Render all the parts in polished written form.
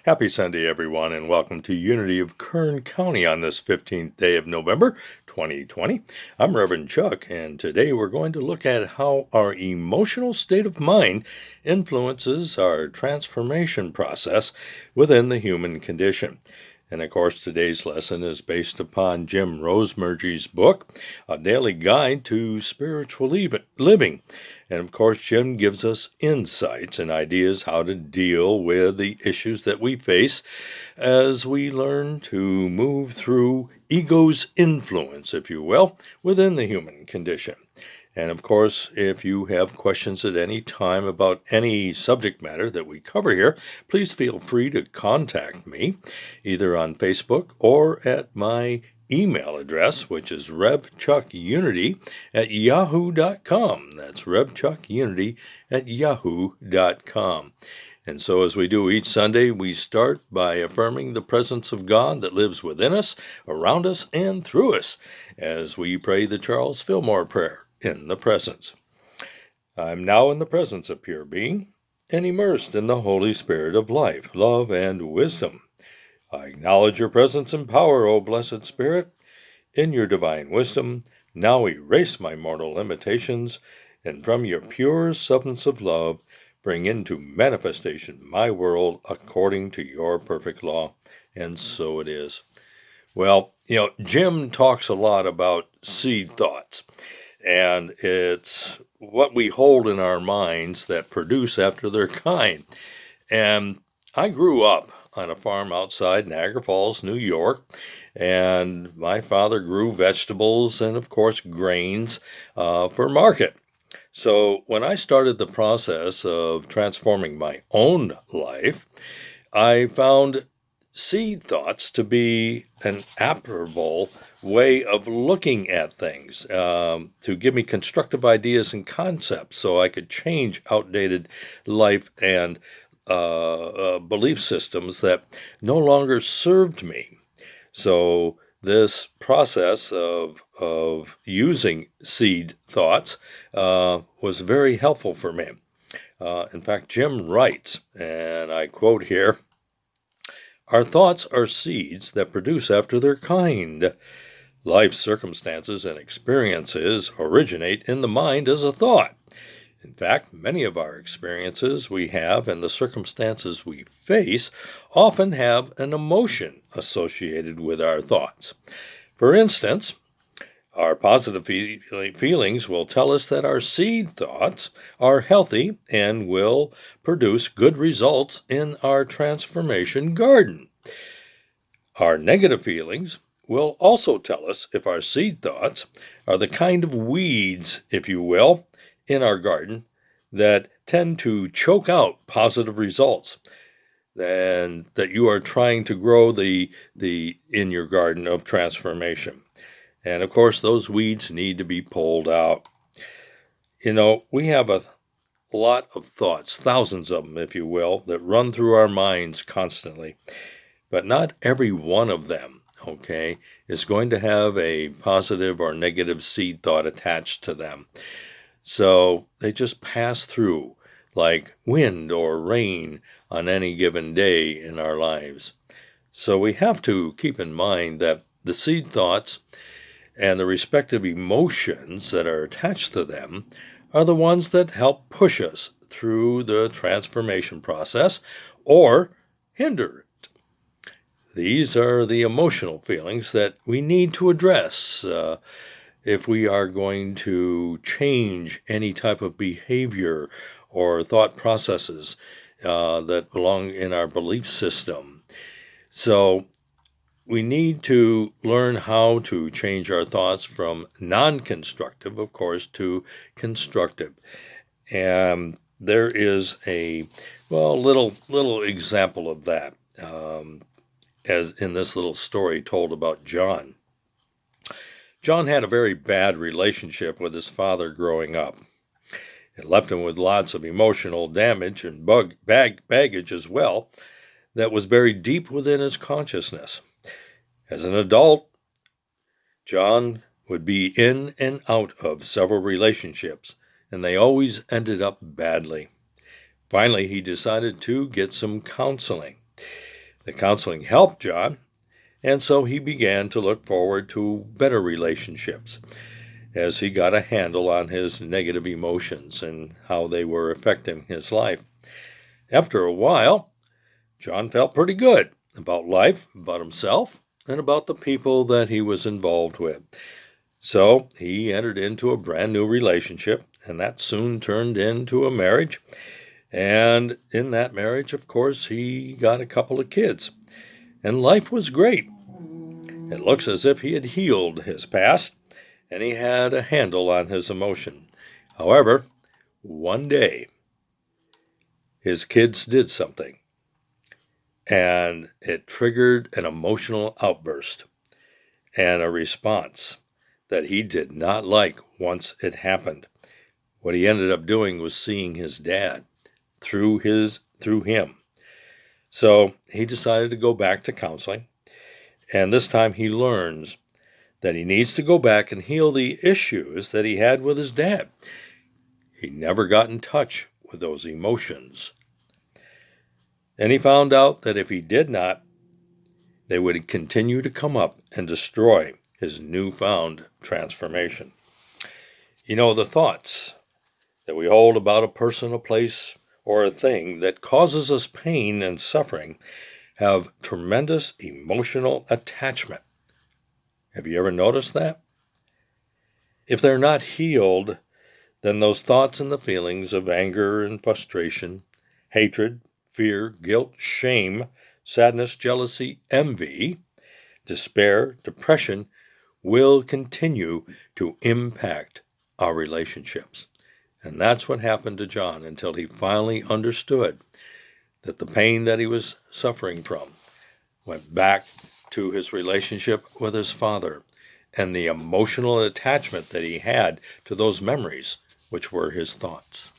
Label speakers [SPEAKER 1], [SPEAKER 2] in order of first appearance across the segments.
[SPEAKER 1] Happy Sunday, everyone, and welcome to Unity of Kern County on this 15th day of November, 2020. I'm Reverend Chuck, and today we're going to look at how our emotional state of mind influences our transformation process within the human condition. And of course, today's lesson is based upon Jim Rosemergy's book, A Daily Guide to Spiritual Living. And of course, Jim gives us insights and ideas how to deal with the issues that we face as we learn to move through ego's influence, if you will, within the human condition. And of course, if you have questions at any time about any subject matter that we cover here, please feel free to contact me either on Facebook or at my email address, which is revchuckunity@yahoo.com. That's revchuckunity@yahoo.com. And so, as we do each Sunday, we start by affirming the presence of God that lives within us, around us, and through us as we pray the Charles Fillmore prayer. In the presence. I'm now in the presence of pure being and immersed in the Holy Spirit of life, love, and wisdom. I acknowledge your presence and power, O blessed Spirit. In your divine wisdom, now erase my mortal limitations, and from your pure substance of love, bring into manifestation my world according to your perfect law. And so it is. Well, Jim talks a lot about seed thoughts. And it's what we hold in our minds that produce after their kind. And I grew up on a farm outside Niagara Falls, New York, and my father grew vegetables and, of course, grains for market. So when I started the process of transforming my own life, I found seed thoughts to be an admirable way of looking at things, to give me constructive ideas and concepts so I could change outdated life and belief systems that no longer served me. So this process of using seed thoughts was very helpful for me. In fact, Jim writes, and I quote here, "Our thoughts are seeds that produce after their kind. Life circumstances and experiences originate in the mind as a thought. In fact, many of our experiences we have and the circumstances we face often have an emotion associated with our thoughts. For instance, our positive feelings will tell us that our seed thoughts are healthy and will produce good results in our transformation garden. Our negative feelings will also tell us if our seed thoughts are the kind of weeds, if you will, in our garden that tend to choke out positive results and that you are trying to grow the in your garden of transformation. And of course, those weeds need to be pulled out. We have a lot of thoughts, thousands of them, if you will, that run through our minds constantly. But not every one of them, is going to have a positive or negative seed thought attached to them. So they just pass through like wind or rain on any given day in our lives. So we have to keep in mind that the seed thoughts and the respective emotions that are attached to them are the ones that help push us through the transformation process or hinder it. These are the emotional feelings that we need to address if we are going to change any type of behavior or thought processes that belong in our belief system. So we need to learn how to change our thoughts from non-constructive, of course, to constructive. And there is a little example of that, as in this little story told about John. John had a very bad relationship with his father growing up. It left him with lots of emotional damage and baggage as well that was buried deep within his consciousness. As an adult, John would be in and out of several relationships, and they always ended up badly. Finally, he decided to get some counseling. The counseling helped John, and so he began to look forward to better relationships as he got a handle on his negative emotions and how they were affecting his life. After a while, John felt pretty good about life, about himself, and about the people that he was involved with. So he entered into a brand new relationship, and that soon turned into a marriage. And in that marriage, of course, he got a couple of kids. And life was great. It looks as if he had healed his past, and he had a handle on his emotion. However, one day, his kids did something, and it triggered an emotional outburst and a response that he did not like once it happened. What he ended up doing was seeing his dad through him. So he decided to go back to counseling, and this time he learns that he needs to go back and heal the issues that he had with his dad. He never got in touch with those emotions. And he found out that if he did not, they would continue to come up and destroy his newfound transformation. You know, the thoughts that we hold about a person, a place, or a thing that causes us pain and suffering have tremendous emotional attachment. Have you ever noticed that? If they're not healed, then those thoughts and the feelings of anger and frustration, hatred, fear, guilt, shame, sadness, jealousy, envy, despair, depression will continue to impact our relationships. And that's what happened to John until he finally understood that the pain that he was suffering from went back to his relationship with his father and the emotional attachment that he had to those memories, which were his thoughts.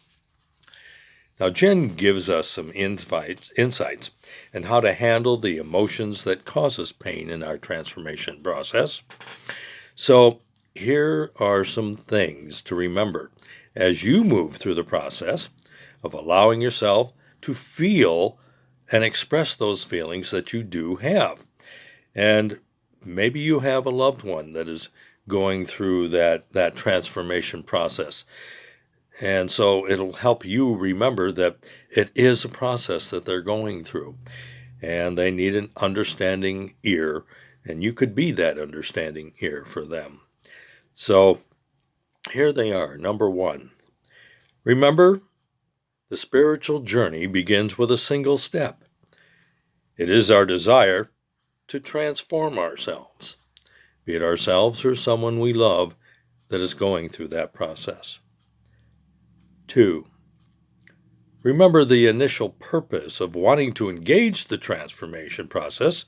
[SPEAKER 1] Now, Jen gives us some insights on how to handle the emotions that cause us pain in our transformation process. So here are some things to remember as you move through the process of allowing yourself to feel and express those feelings that you do have. And maybe you have a loved one that is going through that transformation process. And so it'll help you remember that it is a process that they're going through. And they need an understanding ear, and you could be that understanding ear for them. So here they are. Number one, remember, the spiritual journey begins with a single step. It is our desire to transform ourselves, be it ourselves or someone we love that is going through that process. 2, remember the initial purpose of wanting to engage the transformation process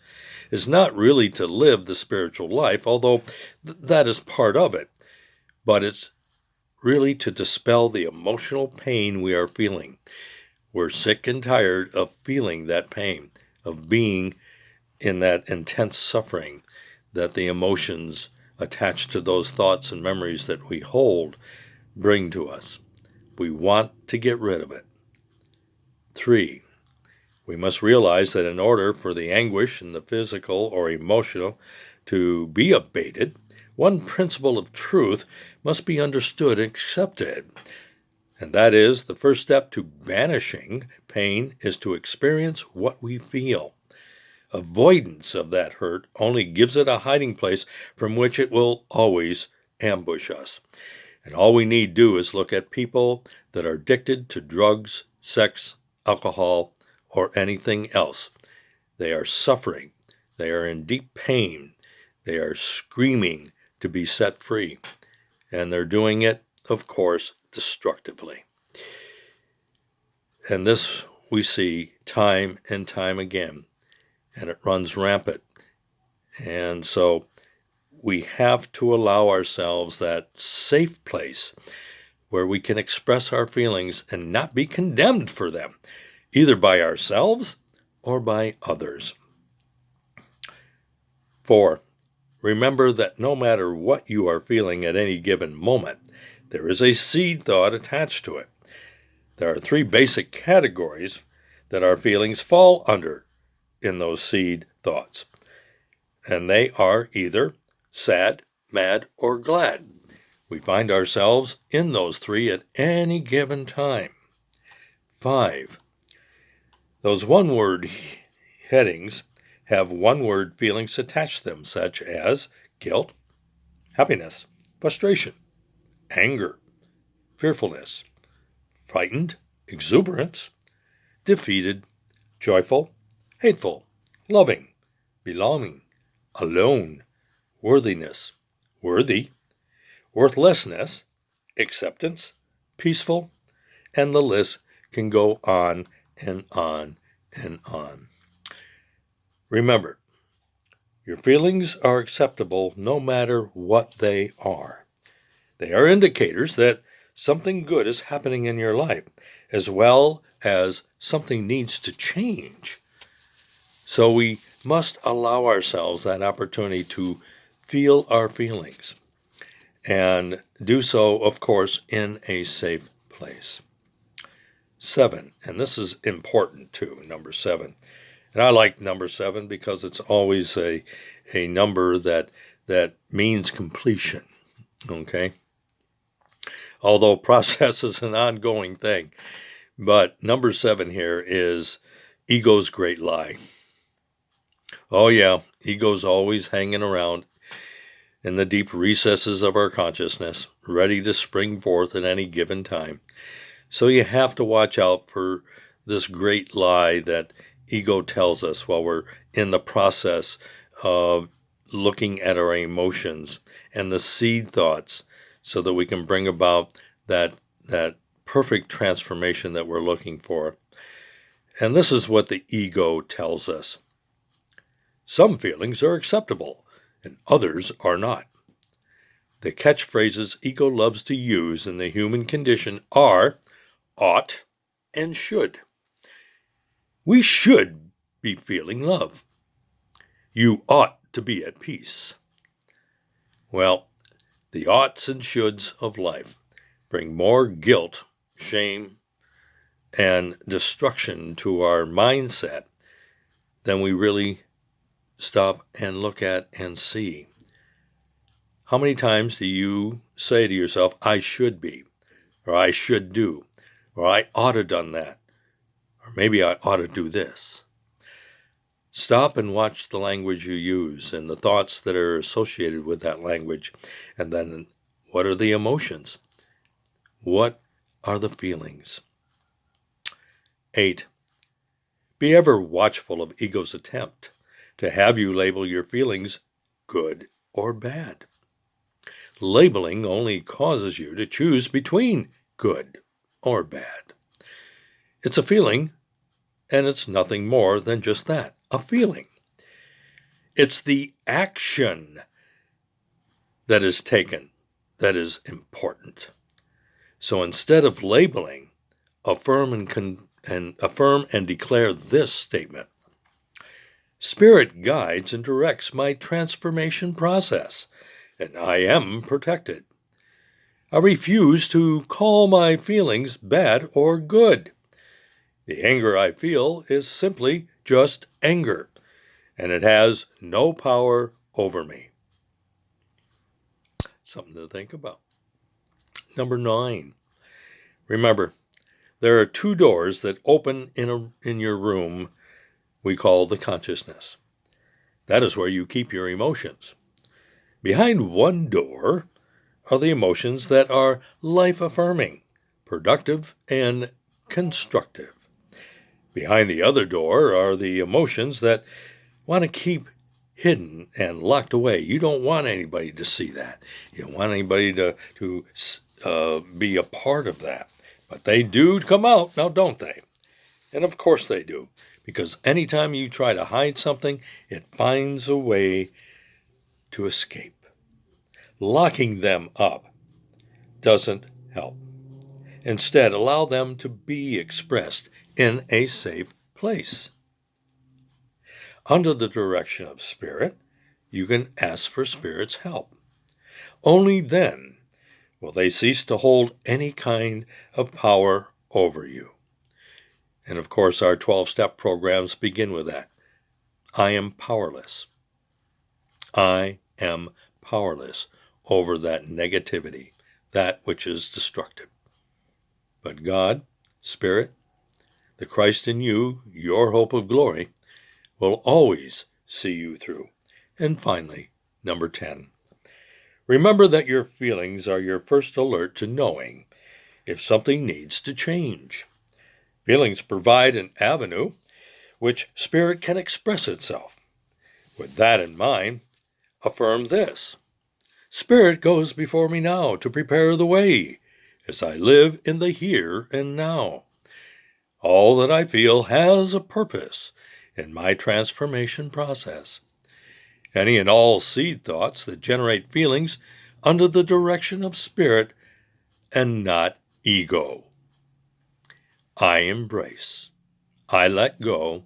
[SPEAKER 1] is not really to live the spiritual life, although that is part of it, but it's really to dispel the emotional pain we are feeling. We're sick and tired of feeling that pain, of being in that intense suffering that the emotions attached to those thoughts and memories that we hold bring to us. We want to get rid of it. 3, we must realize that in order for the anguish in the physical or emotional to be abated, one principle of truth must be understood and accepted. And that is, the first step to banishing pain is to experience what we feel. Avoidance of that hurt only gives it a hiding place from which it will always ambush us. And all we need do is look at people that are addicted to drugs, sex, alcohol, or anything else. They are suffering. They are in deep pain. They are screaming to be set free. And they're doing it, of course, destructively. And this we see time and time again, and it runs rampant. And so we have to allow ourselves that safe place where we can express our feelings and not be condemned for them, either by ourselves or by others. 4, remember that no matter what you are feeling at any given moment, there is a seed thought attached to it. There are 3 basic categories that our feelings fall under. in those seed thoughts. And they are either sad, mad, or glad. We find ourselves in those three at any given time. 5. Those one-word headings have one-word feelings attached to them, such as guilt, happiness, frustration, anger, fearfulness, frightened, exuberance, defeated, joyful, hateful, loving, belonging, alone, worthiness, worthy, worthlessness, acceptance, peaceful, and the list can go on and on and on. Remember, your feelings are acceptable no matter what they are. They are indicators that something good is happening in your life, as well as something needs to change. So we must allow ourselves that opportunity to feel our feelings, and do so, of course, in a safe place. 7, and this is important too, number 7. And I like number 7 because it's always a number that means completion, okay? Although process is an ongoing thing. But number 7 here is ego's great lie. Oh yeah, ego's always hanging around in the deep recesses of our consciousness, ready to spring forth at any given time. So you have to watch out for this great lie that ego tells us while we're in the process of looking at our emotions and the seed thoughts, so that we can bring about that perfect transformation that we're looking for. And this is what the ego tells us. Some feelings are acceptable and others are not. The catchphrases ego loves to use in the human condition are ought and should. We should be feeling love. You ought to be at peace. Well, the oughts and shoulds of life bring more guilt, shame, and destruction to our mindset than we really stop and look at and see. How many times do you say to yourself, I should be, or I should do, or I ought to have done that, or maybe I ought to do this? Stop and watch the language you use and the thoughts that are associated with that language. And then what are the emotions? What are the feelings? 8. Be ever watchful of ego's attempt to have you label your feelings good or bad. Labeling only causes you to choose between good or bad. It's a feeling, and it's nothing more than just that, a feeling. It's the action that is taken that is important. So instead of labeling, affirm and declare this statement. Spirit guides and directs my transformation process, and I am protected. I refuse to call my feelings bad or good. The anger I feel is simply just anger, and it has no power over me. Something to think about. Number 9. Remember, there are 2 doors that open in your room we call the consciousness. That is where you keep your emotions. Behind one door are the emotions that are life-affirming, productive, and constructive. Behind the other door are the emotions that want to keep hidden and locked away. You don't want anybody to see that. You don't want anybody to be a part of that. But they do come out, now don't they? And of course they do. Because anytime you try to hide something, it finds a way to escape. Locking them up doesn't help. Instead, allow them to be expressed in a safe place. Under the direction of Spirit, you can ask for Spirit's help. Only then will they cease to hold any kind of power over you. And of course, our 12-step programs begin with that. I am powerless. I am powerless over that negativity, that which is destructive. But God, Spirit, the Christ in you, your hope of glory, will always see you through. And finally, number 10, remember that your feelings are your first alert to knowing if something needs to change. Feelings provide an avenue which Spirit can express itself. With that in mind, affirm this: Spirit goes before me now to prepare the way as I live in the here and now. All that I feel has a purpose in my transformation process. Any and all seed thoughts that generate feelings under the direction of Spirit and not ego. I embrace. I let go.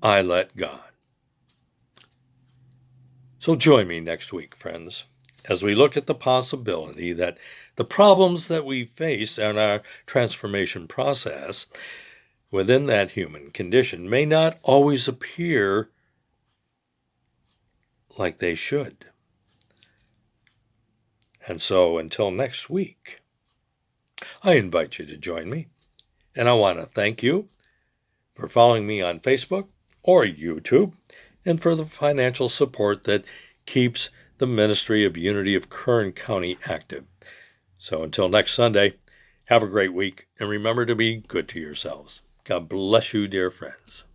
[SPEAKER 1] I let God. So join me next week, friends, as we look at the possibility that the problems that we face in our transformation process within that human condition may not always appear like they should. And so until next week, I invite you to join me. And I want to thank you for following me on Facebook or YouTube and for the financial support that keeps the Ministry of Unity of Kern County active. So until next Sunday, have a great week and remember to be good to yourselves. God bless you, dear friends.